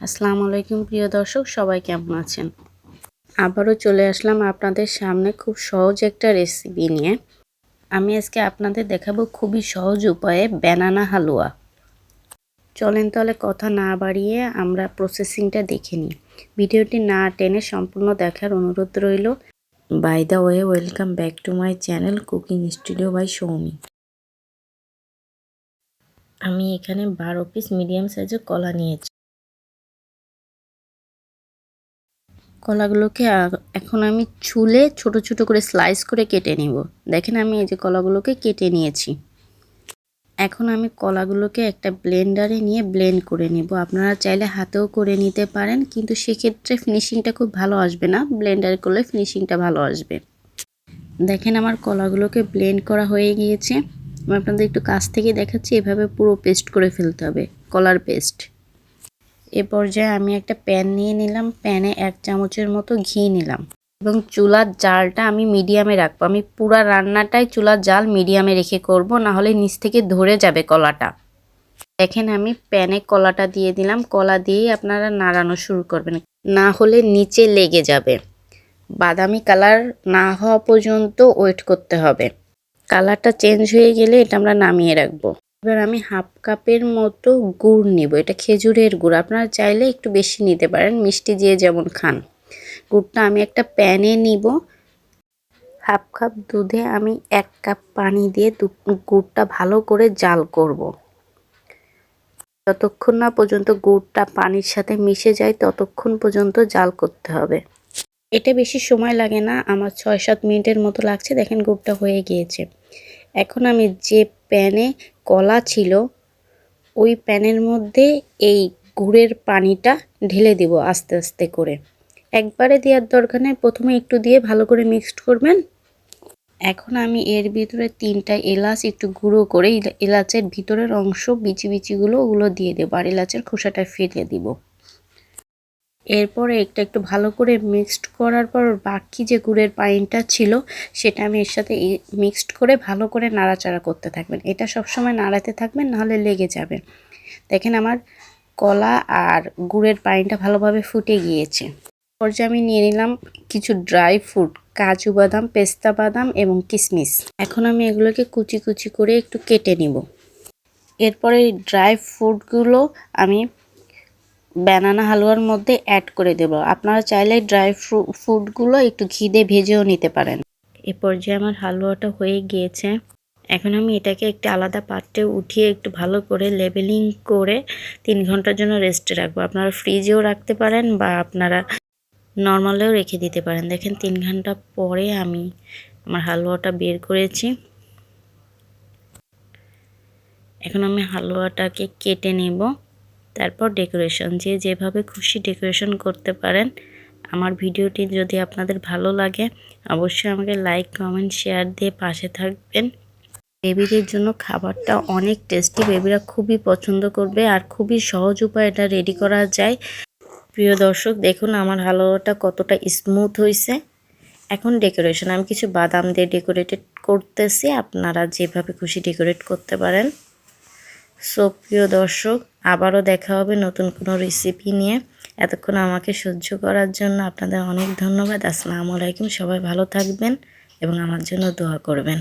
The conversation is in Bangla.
আসসালামু আলাইকুম প্রিয় দর্শক, সবাই কেমন আছেন? আবারও চলে আসলাম আপনাদের সামনে খুব সহজ একটা রেসিপি নিয়ে। আমি আজকে আপনাদের দেখাবো খুবই সহজ উপায়ে ব্যানানা হালুয়া। চলেন তাহলে কথা না বাড়িয়ে আমরা প্রসেসিংটা দেখে নিই। ভিডিওটি না টেনে সম্পূর্ণ দেখার অনুরোধ রইল। By the way, welcome back to my channel cooking studio by Soumi. আমি এখানে 12 পিস মিডিয়াম সাইজের কলা নিয়েছি। কলাগুলোকে এখন আমি ছুলে ছোট ছোট করে স্লাইস করে কেটে নিব। দেখেন আমি এই যে কলাগুলোকে কেটে নিয়েছি। এখন আমি কলাগুলোকে একটা ব্লেন্ডারে নিয়ে ব্লেন্ড করে নিব। আপনারা চাইলে হাতেও করে নিতে পারেন, কিন্তু সেক্ষেত্রে ফিনিশিংটা খুব ভালো আসবে না। ব্লেন্ডারে করলে ফিনিশিংটা ভালো আসবে। দেখেন আমার কলাগুলোকে ব্লেন্ড করা হয়ে গিয়েছে। আমি আপনাদের একটু কাছ থেকে দেখাচ্ছি। এভাবে পুরো পেস্ট করে ফেলতে হবে, কলার পেস্ট। এ পর্যায়ে আমি একটা প্যান নিয়ে নিলাম। প্যানে 1 চামচের মতো ঘি নিলাম এবং চুলার জালটা আমি মিডিয়ামে রাখবো। আমি পুরা রান্নাটাই চুলার জাল মিডিয়ামে রেখে করব, না হলে নিচ থেকে ধরে যাবে কলাটা। দেখেন আমি প্যানে কলাটা দিয়ে দিলাম। কলা দিয়েই আপনারা নাড়ানো শুরু করবেন, না হলে নিচে লেগে যাবে। বাদামি কালার না হওয়া পর্যন্ত ওয়েট করতে হবে। কালারটা চেঞ্জ হয়ে গেলে এটা আমরা নামিয়ে রাখবো। এবার আমি 1/2 কাপের মতো গুড় নিব। এটা খেজুরের গুড়, আপনারা চাইলে একটু বেশি নিতে পারেন, মিষ্টি যে যেমন খান। গুড়টা আমি একটা প্যানে নিব। 1/2 কাপ দুধে আমি 1 কাপ পানি দিয়ে গুড়টা ভালো করে জাল করব। যতক্ষণ না পর্যন্ত গুড়টা পানির সাথে মিশে যায় ততক্ষণ পর্যন্ত জাল করতে হবে। এটা বেশি সময় লাগে না, আমার 6-7 মিনিটের মতো লাগছে। দেখেন গুড়টা হয়ে গিয়েছে। এখন আমি যে প্যানে কলা ছিল ওই প্যানের মধ্যে এই গুড়ের পানিটা ঢেলে দিব আস্তে আস্তে করে। একবারে দেওয়ার দরকার নেই, প্রথমে একটু দিয়ে ভালো করে মিক্সড করবেন। এখন আমি এর ভিতরে 3টা এলাচ একটু গুঁড়ো করে, এলাচের ভিতরের অংশ বিচিগুলো ওগুলো দিয়ে দেবো, আর এলাচের খোসাটা ফেলে দিব। এরপরে একটু ভালো করে মিক্সড করার পর বাকি যে গুড়ের পানিটা ছিল সেটা আমি এর সাথে মিক্সড করে ভালো করে নাড়াচাড়া করতে থাকবেন। এটা সবসময় নাড়াতে থাকবেন, নাহলে লেগে যাবে। দেখেন আমার কলা আর গুড়ের পানিটা ভালোভাবে ফুটে গিয়েছে। পর্যায়ে আমি নিয়ে নিলাম কিছু ড্রাই ফ্রুট, কাজু বাদাম, পেস্তা বাদাম এবং কিসমিস। এখন আমি এগুলোকে কুচি কুচি করে একটু কেটে নিব। এরপরে ড্রাই ফ্রুটগুলো আমি ব্যানানা হালুয়ার মধ্যে অ্যাড করে দেব। আপনারা চাইলে ড্রাই ফ্রুটগুলো একটু ঘি দিয়ে ভেজেও নিতে পারেন। এ পর্যায়ে আমার হালুয়াটা হয়ে গিয়েছে। এখন আমি এটাকে একটা আলাদা পাত্রে উঠিয়ে একটু ভালো করে লেবেলিং করে 3 ঘন্টার জন্য রেস্টে রাখবো। আপনারা ফ্রিজেও রাখতে পারেন বা আপনারা নর্মালেও রেখে দিতে পারেন। দেখেন 3 ঘন্টা পরে আমি আমার হালুয়াটা বের করেছি। এখন আমি হালুয়াটাকে কেটে নেব। তারপর ডেকোরেশন, যে যেভাবে খুশি ডেকোরেশন করতে পারেন। আমার ভিডিওটি যদি আপনাদের ভালো লাগে অবশ্যই আমাকে লাইক, কমেন্ট, শেয়ার দিয়ে পাশে থাকবেন। বেবিদের জন্য খাবারটা অনেক টেস্টি, বেবিরা খুবই পছন্দ করবে আর খুবই সহজ উপায়ে এটা রেডি করা যায়। প্রিয় দর্শক, দেখুন আমার হালুয়াটা কতটা স্মুথ হয়েছে। এখন ডেকোরেশন, আমি কিছু বাদাম দিয়ে ডেকোরেটেড করতেছি। আপনারা যেভাবে খুশি ডেকোরেট করতে পারেন। সো প্রিয় দর্শক, আবারও দেখা হবে নতুন কোনো রেসিপি নিয়ে। এতক্ষণ আমাকে সহ্য করার জন্য আপনাদের অনেক ধন্যবাদ। আসসালামু আলাইকুম। সবাই ভালো থাকবেন এবং আমার জন্য দোয়া করবেন।